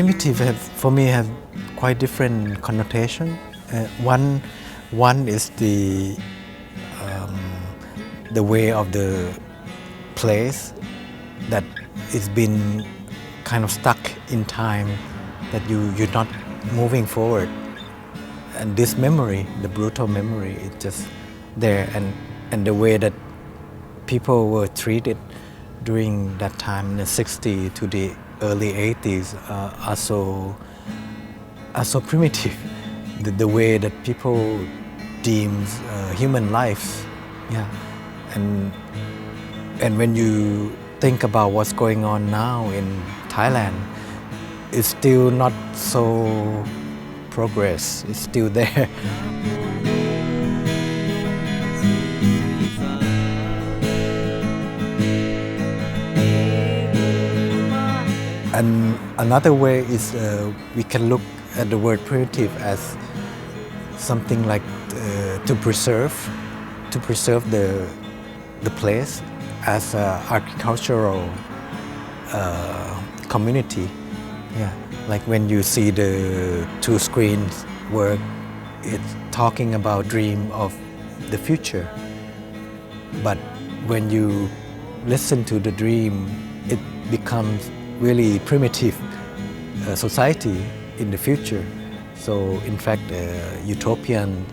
Primitive for me has quite different connotation. One is the way of the place that it's been kind of stuck in time, that you're not moving forward, and this memory, the brutal memory, is just there, and the way that people were treated during that time in the 60s to the early 80s are so primitive. The way that people deems human life, yeah, and when you think about what's going on now in Thailand, it's still not so progress. It's still there. And another way is we can look at the word primitive as something like to preserve the place as an agricultural community. Yeah, like when you see the two screens work, it's talking about dream of the future. But when you listen to the dream, it becomes really primitive society in the future. So in fact, utopian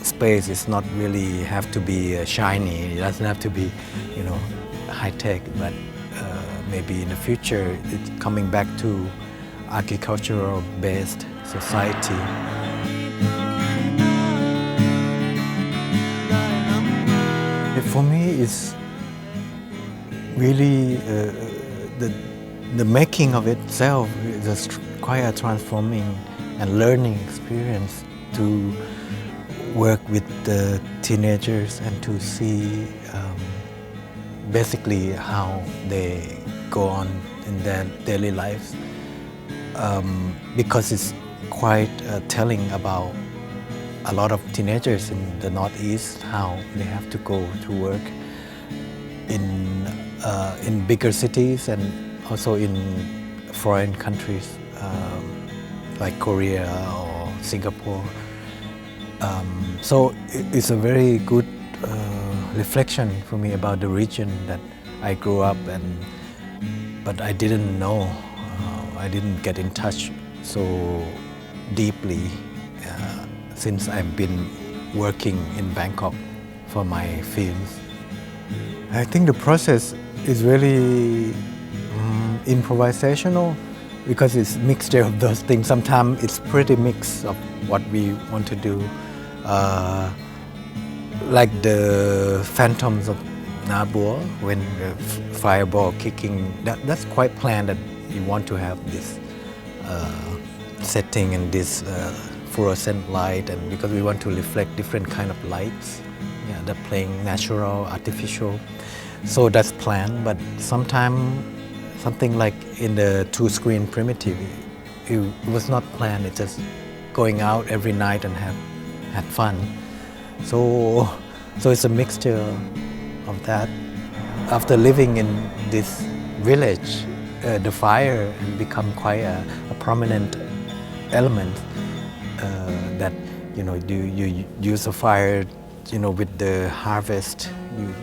space is not really have to be shiny. It doesn't have to be, high tech. But maybe in the future, it's coming back to agricultural based society. For me, it's really the making of itself is quite a transforming and learning experience to work with the teenagers and to see basically how they go on in their daily lives, because it's quite telling about a lot of teenagers in the Northeast, how they have to go to work in bigger cities and also in foreign countries like Korea or Singapore. So it's a very good reflection for me about the region that I grew up in, but I didn't know, I didn't get in touch so deeply since I've been working in Bangkok for my films. I think the process is really improvisational, because it's mixture of those things. Sometimes it's pretty mix of what we want to do. Like the Phantoms of Nabur, when the fireball kicking, that's quite planned, that we want to have this setting and this fluorescent light, and because we want to reflect different kind of lights, yeah, they're playing natural, artificial. So that's planned, but sometimes something like in the two-screen primitive, it was not planned. It's just going out every night and had fun. So it's a mixture of that. After living in this village, the fire has become quite a prominent element. That you use the fire, with the harvest.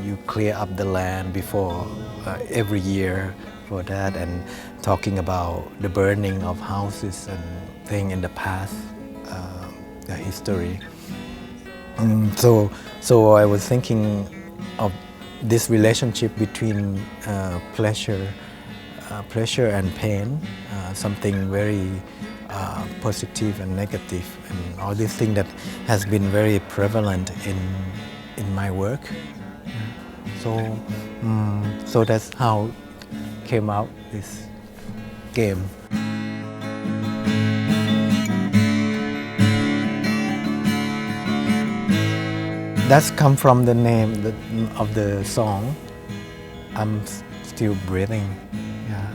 You clear up the land before every year for that, and talking about the burning of houses and things in the past, the history. So I was thinking of this relationship between pleasure and pain, something very positive and negative, and all these things that has been very prevalent in my work. So that's how came out this game. That's come from the name of the song, I'm Still Breathing. Yeah.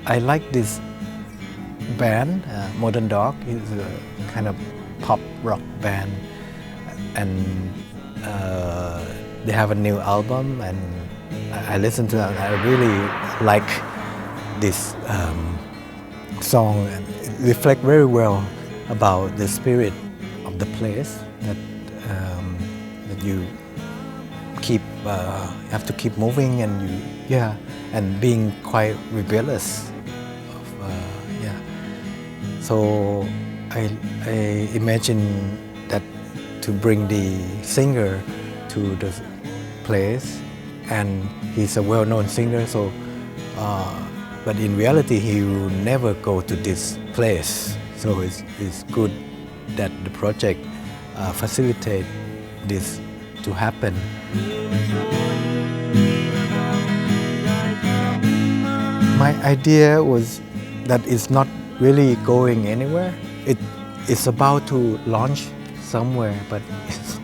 I like this band, Modern Dog is a kind of pop rock band, and they have a new album, and I listened to that. I really like this song and it reflect very well about the spirit of the place that you keep have to keep moving and and being quite rebellious. So I imagine that to bring the singer to the place, and he's a well-known singer. So, but in reality, he will never go to this place. So it's good that the project facilitate this to happen. My idea was that it's not really going anywhere. It's about to launch somewhere, but it's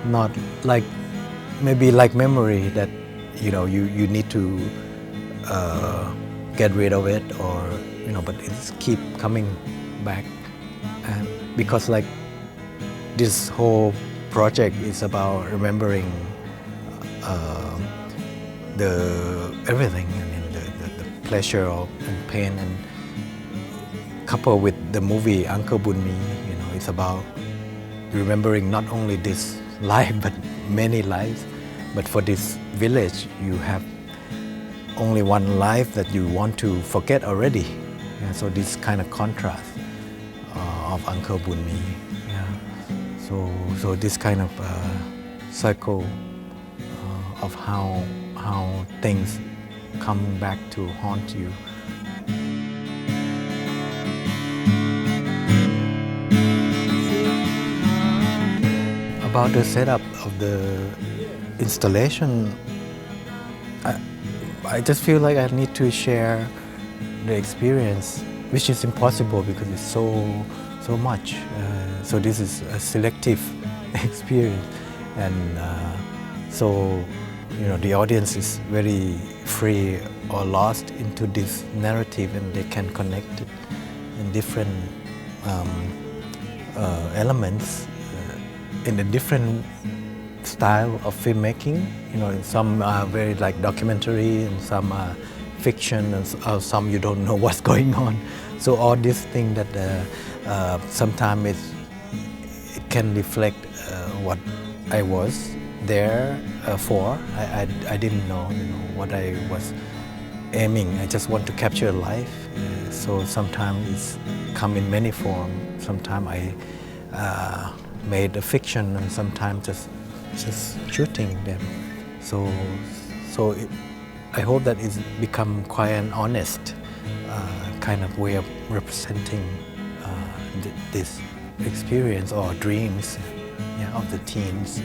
not like maybe like memory that you need to get rid of it, or but it's keep coming back, and because like this whole project is about remembering everything. I mean the pleasure and pain, and coupled with the movie Uncle Bunmi, it's about remembering not only this life but many lives. But for this village, you have only one life that you want to forget already. So this kind of contrast of Uncle Bunmi. So this kind of cycle of how things come back to haunt you. About the setup of the installation, I just feel like I need to share the experience, which is impossible because it's so much. So this is a selective experience, and so the audience is very free or lost into this narrative, and they can connect it in different elements. In a different style of filmmaking, some are very like documentary, and some are fiction, and some you don't know what's going on. So all these things that sometimes it can reflect what I was there for. I didn't know, what I was aiming. I just want to capture life. So sometimes it's come in many forms. Sometimes I made a fiction, and sometimes just shooting them. So I hope that it's become quite an honest kind of way of representing this experience or dreams of the teens.